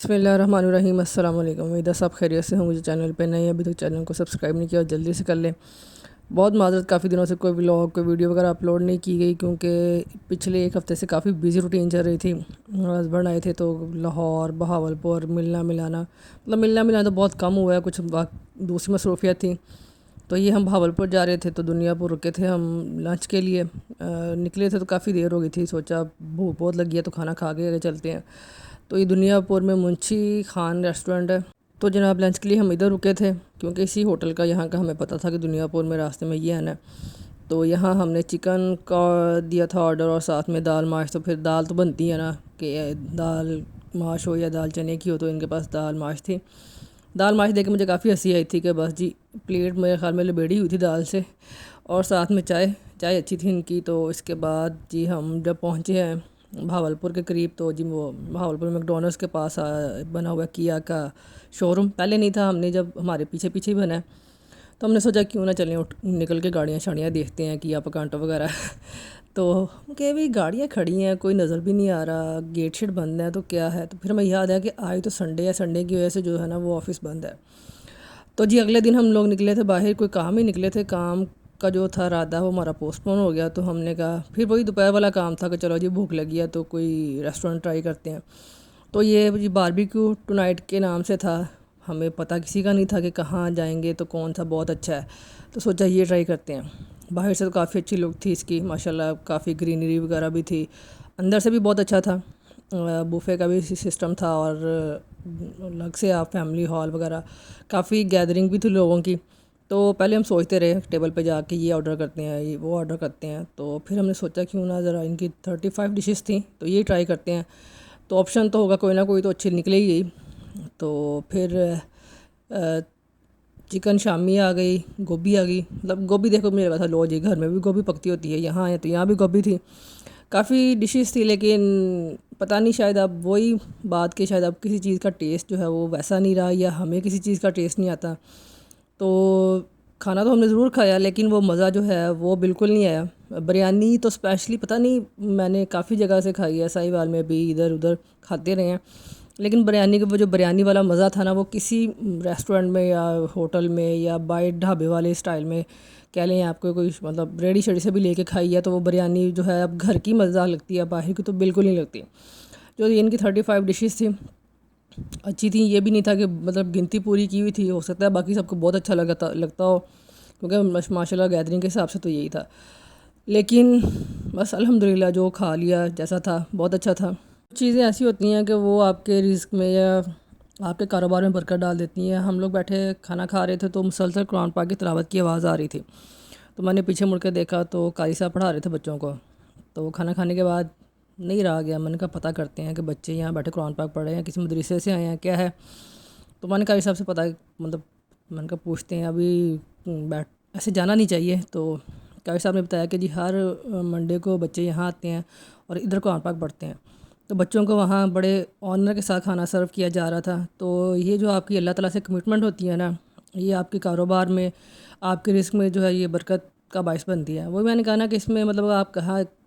بسم اللہ الرحمن الرحیم۔ السلام علیکم، امید ہے سب خیریت سے ہوں۔ مجھے چینل پہ نہیں ابھی تک چینل کو سبسکرائب نہیں کیا اور جلدی سے کر لیں۔ بہت معذرت، کافی دنوں سے کوئی ولاگ کوئی ویڈیو وغیرہ اپلوڈ نہیں کی گئی کیونکہ پچھلے ایک ہفتے سے کافی بیزی روٹین چل رہی تھی۔ ہسبینڈ آئے تھے تو لاہور بہاولپور ملنا ملانا تو بہت کم ہوا ہے، کچھ دوسری مصروفیت تھیں تو یہ ہم بہاولپور جا رہے تھے تو دنیا پور رکے تھے ہم لنچ کے لیے۔ نکلے تھے تو کافی دیر ہو گئی تھی، سوچا بھوک بہت لگی ہے تو کھانا کھا کے چلتے ہیں۔ تو یہ دنیا پور میں منشی خان ریسٹورنٹ ہے، تو جناب لنچ کے لیے ہم ادھر رکے تھے کیونکہ اسی ہوٹل کا یہاں کا ہمیں پتہ تھا کہ دنیا پور میں راستے میں یہ ہے نا۔ تو یہاں ہم نے چکن کا دیا تھا آرڈر اور ساتھ میں دال ماش، تو پھر دال تو بنتی ہے نا کہ دال ماش ہو یا دال چنے کی ہو، تو ان کے پاس دال ماش تھی۔ دال ماش دیکھ کے مجھے کافی ہنسی آئی تھی کہ بس جی پلیٹ میرے خیال میں لبیڑی ہوئی تھی دال سے، اور ساتھ میں چائے اچھی تھی ان کی۔ تو اس کے بعد جی ہم جب پہنچے ہیں بہاولپور کے قریب تو جی وہ بہاولپور میکڈونلڈس کے پاس بنا ہوا کیا کا شو روم پہلے نہیں تھا، ہم نے جب ہمارے پیچھے پیچھے ہی بنا ہے تو ہم نے سوچا کیوں نہ چلیں نکل کے گاڑیاں شاڑیاں دیکھتے ہیں کیا پکانٹو وغیرہ تو کہ بھی گاڑیاں کھڑی ہیں، کوئی نظر بھی نہیں آ رہا، گیٹ شیٹ بند ہے تو کیا ہے۔ تو پھر ہمیں یاد ہے کہ آج تو سنڈے ہے، سنڈے کی وجہ سے جو ہے نا وہ آفس بند ہے۔ تو جی اگلے دن ہم لوگ نکلے تھے باہر، کوئی کام ہی نکلے تھے، کام کا جو تھا ارادہ وہ ہمارا پوسٹ پون ہو گیا۔ تو ہم نے کہا پھر وہی دوپہر والا کام تھا کہ چلو جی بھوک لگی ہے تو کوئی ریسٹورنٹ ٹرائی کرتے ہیں۔ تو یہ جی باربیکیو ٹو نائٹ کے نام سے تھا، ہمیں پتہ کسی کا نہیں تھا کہ کہاں جائیں گے تو کون سا بہت اچھا ہے، تو سوچا یہ ٹرائی کرتے ہیں۔ باہر سے تو کافی اچھی لک تھی اس کی ماشاءاللہ، کافی گرینری وغیرہ بھی تھی، اندر سے بھی بہت اچھا تھا، بوفے کا بھی سسٹم تھا، اور الگ سے آپ فیملی ہال وغیرہ، کافی گیدرنگ بھی تھی لوگوں کی۔ تو پہلے ہم سوچتے رہے ٹیبل پہ جا کے یہ آرڈر کرتے ہیں یہ وہ آرڈر کرتے ہیں، تو پھر ہم نے سوچا کیوں نہ ذرا ان کی 35 ڈشز تھیں تو یہ ٹرائی کرتے ہیں، تو آپشن تو ہوگا کوئی نہ کوئی تو اچھی نکلے ہی گئی۔ تو پھر چکن شامی آ گئی، گوبھی آ گئی، مطلب گوبھی دیکھو میرے پاس لو جی گھر میں بھی گوبھی پکتی ہوتی ہے، یہاں ہے تو یہاں بھی گوبھی تھی، کافی ڈشز تھی، لیکن پتہ نہیں شاید اب وہی بات کہ شاید اب کسی چیز کا ٹیسٹ جو ہے وہ ویسا نہیں رہا، یا ہمیں کسی چیز کا ٹیسٹ نہیں آتا۔ تو کھانا تو ہم نے ضرور کھایا لیکن وہ مزہ جو ہے وہ بالکل نہیں آیا۔ بریانی تو اسپیشلی پتہ نہیں، میں نے کافی جگہ سے کھائی ہے، ساہیوال میں بھی ادھر ادھر کھاتے رہے ہیں، لیکن بریانی کا وہ جو بریانی والا مزہ تھا نا وہ کسی ریسٹورنٹ میں یا ہوٹل میں یا بائٹ ڈھابے والے اسٹائل میں کہہ لیں آپ کو، کوئی مطلب ریڈی شیڈی سے بھی لے کے کھائی ہے تو وہ بریانی جو ہے اب گھر کی مزہ لگتی ہے، باہر کی تو بالکل نہیں لگتی۔ جو ان کی 35 ڈشز تھیں اچھی تھیں، یہ بھی نہیں تھا کہ مطلب گنتی پوری کی ہوئی تھی، ہو سکتا ہے باقی سب کو بہت اچھا لگتا ہو کیونکہ ماشاء اللہ گیدرنگ کے حساب سے تو یہی تھا، لیکن بس الحمدللہ جو کھا لیا جیسا تھا بہت اچھا تھا۔ چیزیں ایسی ہوتی ہیں کہ وہ آپ کے رزق میں یا آپ کے کاروبار میں برکت ڈال دیتی ہیں۔ ہم لوگ بیٹھے کھانا کھا رہے تھے تو مسلسل قرآن پاک کی تلاوت کی آواز آ رہی تھی، تو میں نے پیچھے مڑ کے دیکھا تو قاری صاحب پڑھا رہے تھے بچوں کو، تو کھانا کھانے کے بعد نہیں رہا گیا، میں نے کہا پتہ کرتے ہیں کہ بچے یہاں بیٹھے قرآن پاک پڑھ رہے ہیں، کسی مدرسے سے آئے ہیں کیا ہے۔ تو میں نے قاری صاحب سے مطلب میں نے کہا پوچھتے ہیں، ابھی ایسے جانا نہیں چاہیے۔ تو قاری صاحب نے بتایا کہ جی ہر منڈے کو بچے یہاں آتے ہیں اور ادھر قرآن پاک پڑھتے ہیں، تو بچوں کو وہاں بڑے آنر کے ساتھ کھانا سرو کیا جا رہا تھا۔ تو یہ جو آپ کی اللہ تعالیٰ سے کمٹمنٹ ہوتی ہے نا، یہ آپ کے کاروبار میں آپ کے رزق میں جو ہے یہ برکت کا باعث بنتی ہے۔ وہی میں نے کہا نا کہ اس میں مطلب آپ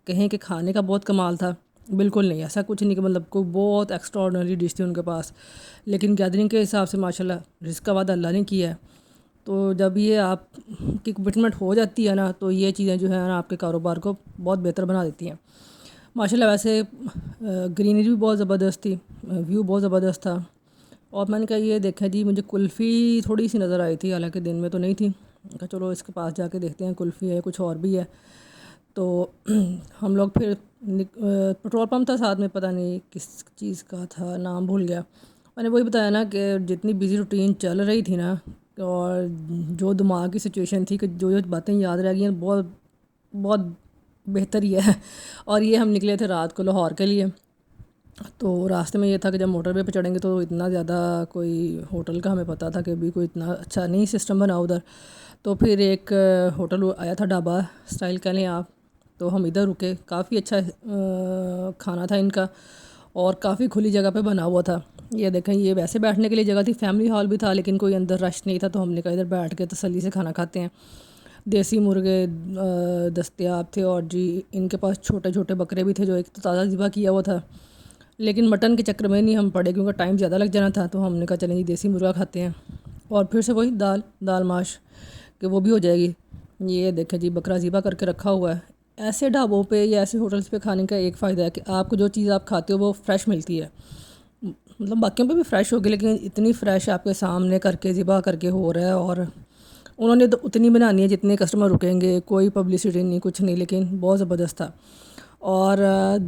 کہیں کہ کھانے کا بہت کمال تھا، بالکل نہیں، ایسا کچھ نہیں کہ مطلب کوئی بہت ایکسٹرا آرڈنری ڈش تھی ان کے پاس، لیکن گیدرنگ کے حساب سے ماشاءاللہ رزق کا وعدہ اللہ نے کیا ہے۔ تو جب یہ آپ کی کمٹمنٹ ہو جاتی ہے نا تو یہ چیزیں جو ہے نا آپ کے کاروبار کو بہت بہتر بنا دیتی ہیں ماشاءاللہ۔ ویسے گرینری بھی بہت زبردست تھی، ویو بہت زبردست تھا، اور میں نے کہا یہ دیکھا جی مجھے کلفی تھوڑی سی نظر آئی تھی، حالانکہ دن میں تو نہیں تھی، کہا چلو اس کے پاس جا کے دیکھتے ہیں کلفی ہے کچھ اور بھی ہے۔ تو ہم لوگ پھر پٹرول پمپ تھا ساتھ میں، پتہ نہیں کس چیز کا تھا نام بھول گیا۔ میں نے وہی بتایا نا کہ جتنی بیزی روٹین چل رہی تھی نا، اور جو دماغ کی سچویشن تھی کہ جو باتیں یاد رہ گئی ہیں بہت بہت بہتر ہی ہے۔ اور یہ ہم نکلے تھے رات کو لاہور کے لیے، تو راستے میں یہ تھا کہ جب موٹر وے پہ چڑھیں گے تو اتنا زیادہ کوئی ہوٹل کا ہمیں پتہ تھا کہ ابھی کوئی اتنا اچھا نہیں سسٹم بنا ادھر، تو پھر ایک ہوٹل آیا تھا ڈھابا اسٹائل کہہ لیں آپ، تو ہم ادھر رکے، کافی اچھا کھانا تھا ان کا، اور کافی کھلی جگہ پہ بنا ہوا تھا۔ یہ دیکھیں یہ ویسے بیٹھنے کے لیے جگہ تھی، فیملی ہال بھی تھا لیکن کوئی اندر رش نہیں تھا، تو ہم نے کہا ادھر بیٹھ کے تسلی سے کھانا کھاتے ہیں۔ دیسی مرغے دستیاب تھے، اور جی ان کے پاس چھوٹے چھوٹے بکرے بھی تھے جو ایک تو تازہ ذبح کیا ہوا تھا، لیکن مٹن کے چکر میں نہیں ہم پڑے کیونکہ ٹائم زیادہ لگ جانا تھا، تو ہم نے کہا چلیں جی دیسی مرغا کھاتے ہیں، اور پھر سے وہی دال ماش کہ وہ بھی ہو جائے گی۔ یہ دیکھیں جی بکرا ذبح کر کے رکھا ہوا ہے۔ ایسے ڈھابوں پہ یا ایسے ہوٹلس پہ کھانے کا ایک فائدہ ہے کہ آپ کو جو چیز آپ کھاتے ہو وہ فریش ملتی ہے، مطلب باقیوں پہ بھی فریش ہوگی لیکن اتنی فریش آپ کے سامنے کر کے ذبح کر کے ہو رہا ہے، اور انہوں نے تو اتنی بنانی ہے جتنے کسٹمر رکیں گے، کوئی پبلسٹی نہیں کچھ نہیں، لیکن بہت زبردست تھا۔ اور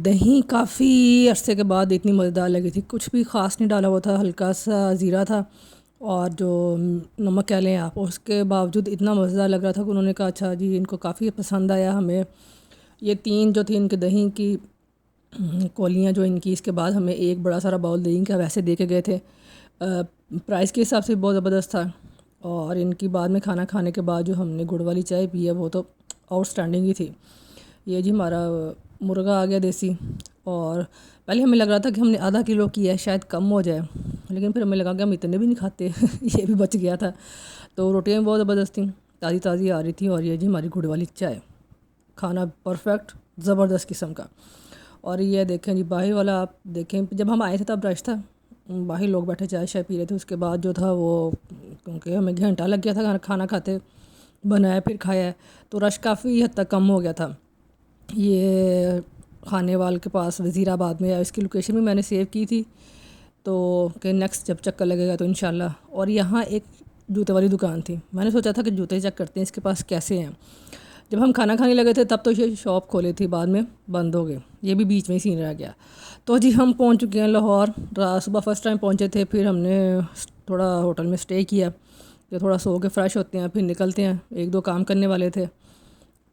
دہی کافی عرصے کے بعد اتنی مزیدار لگی تھی، کچھ بھی خاص نہیں ڈالا ہوا تھا، ہلکا سا زیرہ تھا اور جو نمک کہہ لیں آپ، اس کے باوجود اتنا مزیدار لگ رہا تھا کہ انہوں نے کہا اچھا جی ان کو کافی پسند آیا ہمیں۔ یہ 3 جو تھی ان کے دہی کی کولیاں جو ان کی، اس کے بعد ہمیں ایک بڑا سارا باؤل دہی کا ویسے دے کے گئے تھے، پرائس کے حساب سے بہت زبردست تھا۔ اور ان کی بعد میں کھانا کھانے کے بعد جو ہم نے گڑ والی چائے پی ہے وہ تو آؤٹ اسٹینڈنگ ہی تھی۔ یہ جی ہمارا مرغا آ گیا دیسی، اور پہلے ہمیں لگ رہا تھا کہ ہم نے آدھا کلو کیا ہے شاید کم ہو جائے، لیکن پھر ہمیں لگا کہ ہم اتنے بھی نہیں کھاتے یہ بھی بچ گیا تھا۔ تو روٹیاں بھی بہت زبردست تھیں، تازی تازی آ رہی تھیں، اور یہ جی ہماری گڑ والی چائے، کھانا پرفیکٹ زبردست قسم کا۔ اور یہ دیکھیں جی باہر والا، آپ دیکھیں جب ہم آئے تھے تب رش تھا، باہر لوگ بیٹھے چائے شائے پی رہے تھے، اس کے بعد جو تھا وہ کیونکہ ہمیں گھنٹہ لگ گیا تھا کھانا کھاتے، بنایا پھر کھایا ہے، تو رش کافی حد تک کم ہو گیا تھا۔ یہ کھانے وال کے پاس وزیر آباد میں، اس کی لوکیشن بھی میں نے سیو کی تھی، تو کہ نیکسٹ جب چکر لگے گا تو انشاءاللہ۔ اور یہاں ایک جوتے والی دکان تھی، میں نے سوچا تھا کہ جوتے چیک کرتے ہیں اس کے پاس کیسے ہیں۔ جب ہم کھانا کھانے لگے تھے تب تو یہ شاپ کھولے تھی، بعد میں بند ہو گئے، یہ بھی بیچ میں ہی سین رہ گیا۔ تو جی ہم پہنچ چکے ہیں لاہور، صبح فرسٹ ٹائم پہنچے تھے، پھر ہم نے تھوڑا ہوٹل میں اسٹے کیا کہ تھوڑا سو کے فریش ہوتے ہیں، پھر نکلتے ہیں، 1-2 کام کرنے والے تھے۔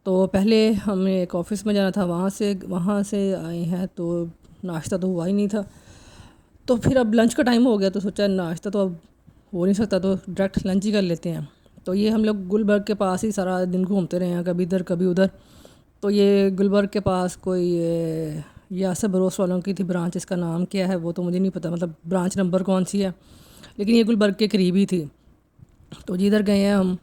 تو پہلے ہمیں ایک آفس میں جانا تھا، وہاں سے آئے ہیں تو ناشتہ تو ہوا ہی نہیں تھا، تو پھر اب لنچ کا ٹائم ہو گیا تو سوچا ناشتہ تو اب ہو نہیں سکتا، تو ڈائریکٹ لنچ ہی کر لیتے ہیں۔ تو یہ ہم لوگ گلبرگ کے پاس ہی سارا دن گھومتے رہے ہیں، کبھی ادھر کبھی ادھر۔ تو یہ گلبرگ کے پاس کوئی یاسر بروس والوں کی تھی برانچ، اس کا نام کیا ہے وہ تو مجھے نہیں پتہ، مطلب برانچ نمبر کون سی ہے، لیکن یہ گلبرگ کے قریب ہی تھی۔ تو جی ادھر گئے ہیں ہم،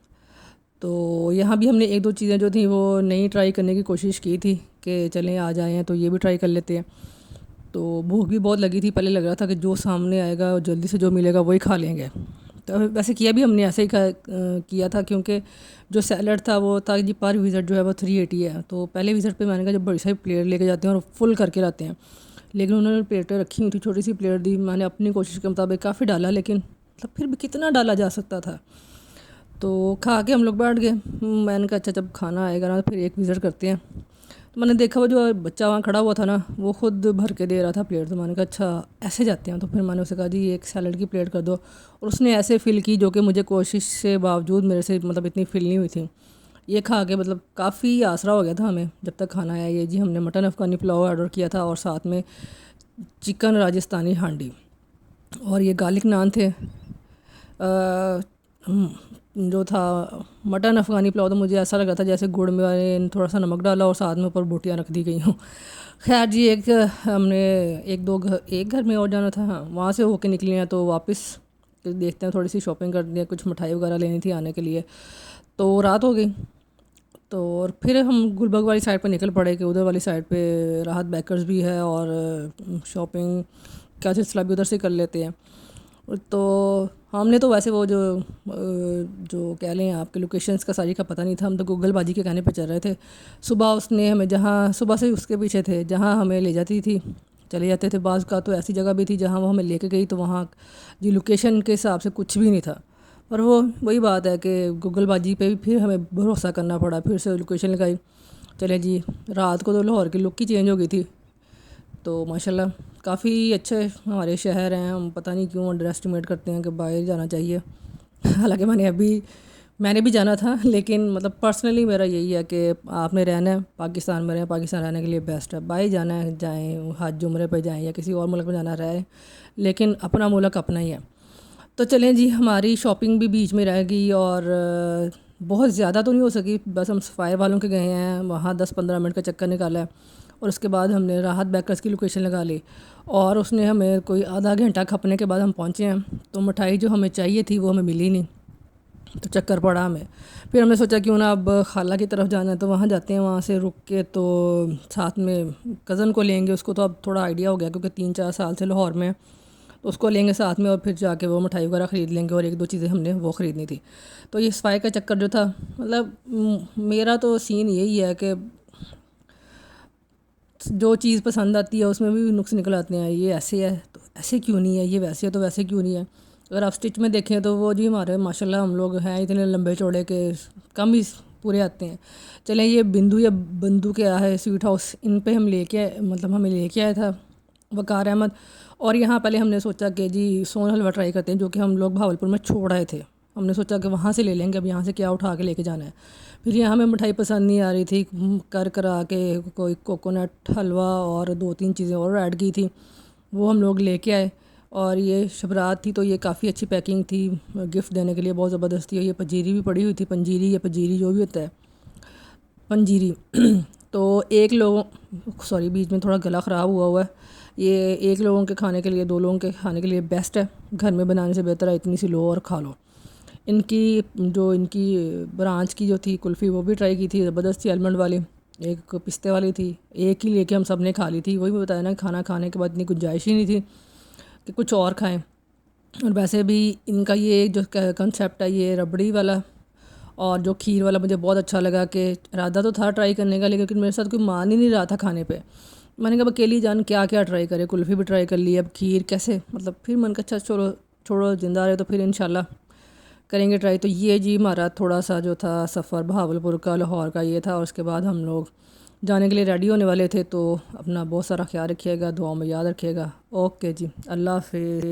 تو یہاں بھی ہم نے 1-2 چیزیں جو تھیں وہ نئی ٹرائی کرنے کی کوشش کی تھی کہ چلیں آ جائیں تو یہ بھی ٹرائی کر لیتے ہیں۔ تو بھوک بھی بہت لگی تھی، پہلے لگ رہا تھا کہ جو سامنے آئے گا جلدی سے جو ملے گا وہی کھا لیں گے، تو ویسے کیا بھی ہم نے ایسے ہی کیا تھا، کیونکہ جو سیلڈ تھا وہ تھا جی پر وزٹ جو ہے وہ 380 ہے، تو پہلے وزٹ پہ میں نے کہا جب بڑی ساری پلیٹ لے کے جاتے ہیں اور فل کر کے لاتے ہیں، لیکن انہوں نے پلیٹیں رکھی ہوئی تھی، چھوٹی سی پلیٹ دی، میں نے اپنی کوشش کے مطابق کافی ڈالا، لیکن مطلب پھر بھی کتنا ڈالا جا سکتا تھا۔ تو کھا کے ہم لوگ بیٹھ گئے، میں نے کہا اچھا جب کھانا آئے گا نا پھر ایک وزٹ کرتے ہیں۔ تو میں نے دیکھا وہ جو بچہ وہاں کھڑا ہوا تھا نا وہ خود بھر کے دے رہا تھا پلیٹ، تو میں نے کہا اچھا ایسے جاتے ہیں، تو پھر میں نے اسے کہا جی ایک سیلڈ کی پلیٹ کر دو، اور اس نے ایسے فل کی جو کہ مجھے کوشش سے باوجود میرے سے مطلب اتنی فل نہیں ہوئی تھی۔ یہ کھا کے مطلب کافی آسرا ہو گیا تھا ہمیں جب تک کھانا آیا۔ یہ جی ہم نے مٹن افغانی پلاؤ آرڈر کیا تھا، اور ساتھ میں چکن راجستھانی ہانڈی، اور یہ گارلک نان تھے۔ جو تھا مٹن افغانی پلاؤ تو مجھے ایسا لگ رہا تھا جیسے گڑ میں تھوڑا سا نمک ڈالا اور ساتھ میں اوپر بوٹیاں رکھ دی گئی ہوں۔ خیر جی ہم نے ایک گھر میں اور جانا تھا، ہاں وہاں سے ہو کے نکلے ہیں، تو واپس دیکھتے ہیں تھوڑی سی شاپنگ کرتے ہیں، کچھ مٹھائی وغیرہ لینی تھی آنے کے لیے، تو رات ہو گئی۔ تو اور پھر ہم گلبرگ والی سائڈ پہ نکل پڑے کہ ادھر والی سائڈ پہ راحت بیکرز بھی ہے، اور شاپنگ کا سلسلہ بھی ادھر سے کر لیتے ہیں۔ تو ہم نے تو ویسے وہ جو کہہ لیں آپ کے لوکیشنس کا ساری کا پتہ نہیں تھا، ہم تو گوگل باجی کے کہنے پہ چل رہے تھے۔ صبح اس نے ہمیں صبح سے اس کے پیچھے تھے، جہاں ہمیں لے جاتی تھی چلے جاتے تھے، بعض کا تو ایسی جگہ بھی تھی جہاں وہ ہمیں لے کے گئی تو وہاں جی لوکیشن کے حساب سے کچھ بھی نہیں تھا، پر وہی بات ہے کہ گوگل باجی پہ بھی پھر ہمیں بھروسہ کرنا پڑا، پھر سے لوکیشن لگائی، چلے جی رات کو تو لاہور کی لک ہی چینج ہو گئی تھی۔ تو ماشاءاللہ کافی اچھے ہمارے شہر ہیں، ہم پتہ نہیں کیوں انڈر ایسٹیمیٹ کرتے ہیں کہ باہر جانا چاہیے، حالانکہ میں نے بھی جانا تھا، لیکن مطلب پرسنلی میرا یہی ہے کہ آپ نے رہنا ہے پاکستان میں رہیں، پاکستان رہنے کے لیے بیسٹ ہے، باہر جانا ہے جائیں، حج عمرے پہ جائیں یا کسی اور ملک میں جانا رہے، لیکن اپنا ملک اپنا ہی ہے۔ تو چلیں جی ہماری شاپنگ بھی بیچ میں رہ گئی، اور بہت زیادہ تو نہیں ہو سکی، بس ہم سفائر والوں کے گئے ہیں، وہاں 10-15 منٹ کا چکر نکالا ہے، اور اس کے بعد ہم نے راحت بیکرز کی لوکیشن لگا لی، اور اس نے ہمیں کوئی آدھا گھنٹہ کھپنے کے بعد ہم پہنچے ہیں، تو مٹھائی جو ہمیں چاہیے تھی وہ ہمیں ملی نہیں، تو چکر پڑا ہمیں. پھر ہم نے سوچا کیوں نہ اب خالہ کی طرف جانا ہے تو وہاں جاتے ہیں, وہاں سے رک کے تو ساتھ میں کزن کو لیں گے, اس کو تو اب تھوڑا آئیڈیا ہو گیا کیونکہ 3-4 سال سے لاہور میں, تو اس کو لیں گے ساتھ میں اور پھر جا کے وہ مٹھائی وغیرہ خرید لیں گے, اور 1-2 چیزیں ہم نے وہ خریدنی تھی. تو یہ صفائی کا چکر جو تھا, مطلب میرا تو سین یہی ہے کہ جو چیز پسند آتی ہے اس میں بھی نقص نکل آتے ہیں, یہ ایسے ہے تو ایسے کیوں نہیں ہے, یہ ویسے ہے تو ویسے کیوں نہیں ہے. اگر آپ اسٹچ میں دیکھیں تو وہ جی ہمارے ماشاء اللہ ہم لوگ ہیں اتنے لمبے چوڑے کہ کم ہی پورے آتے ہیں. چلیں یہ بندو یا بندو کیا ہے سویٹ ہاؤس, ان پہ ہم لے کے مطلب ہمیں لے کے آیا تھا وقار احمد. اور یہاں پہلے ہم نے سوچا کہ جی سون حلوہ ٹرائی کرتے ہیں, جو کہ ہم لوگ بھاولپور میں چھوڑ آئے تھے. ہم نے سوچا کہ وہاں سے لے لیں گے, اب یہاں سے کیا اٹھا کے لے کے جانا ہے. پھر یہاں ہمیں مٹھائی پسند نہیں آ رہی تھی, کرا کے کوئی کوکونٹ حلوہ اور 2-3 چیزیں اور ایڈ کی تھی, وہ ہم لوگ لے کے آئے. اور یہ شبرات تھی تو یہ کافی اچھی پیکنگ تھی, گفٹ دینے کے لیے بہت زبردست تھی. اور یہ پنجیری بھی پڑی ہوئی تھی, پنجیری یا پجیری جو بھی ہوتا ہے, پنجیری. تو ایک لوگوں سوری بیچ میں تھوڑا گلا خراب ہوا ہے. یہ 1 لوگوں کے کھانے کے لیے, 2 لوگوں کے کھانے کے لیے بیسٹ ہے, گھر میں بنانے سے بہتر ہے. اتنی سی لو اور کھا لو. ان کی برانچ کی جو تھی کلفی وہ بھی ٹرائی کی تھی, زبردست تھی, المنڈ والی. ایک پستے والی تھی, ایک ہی لے کے ہم سب نے کھا لی تھی. وہی بھی بتایا نا, کھانا کھانے کے بعد اتنی گنجائش ہی نہیں تھی کہ کچھ اور کھائیں. اور ویسے بھی ان کا یہ جو کنسیپٹ ہے یہ ربڑی والا اور جو کھیر والا مجھے بہت اچھا لگا, کہ ارادہ تو تھا ٹرائی کرنے کا لیکن میرے ساتھ کوئی مان ہی نہیں رہا تھا کھانے پہ. میں نے کہا اکیلی جان کیا کیا ٹرائی کرے, کلفی بھی ٹرائی کر لی, اب کھیر کیسے, مطلب پھر من کا اچھا چھوڑو زندہ رہے تو پھر انشاءاللہ کریں گے ٹرائی. تو یہ جی ہمارا تھوڑا سا جو تھا سفر بہاولپور کا لاہور کا یہ تھا. اور اس کے بعد ہم لوگ جانے کے لیے ریڈی ہونے والے تھے. تو اپنا بہت سارا خیال رکھیے گا, دعاؤں میں یاد رکھیے گا. اوکے جی, اللہ حافظ.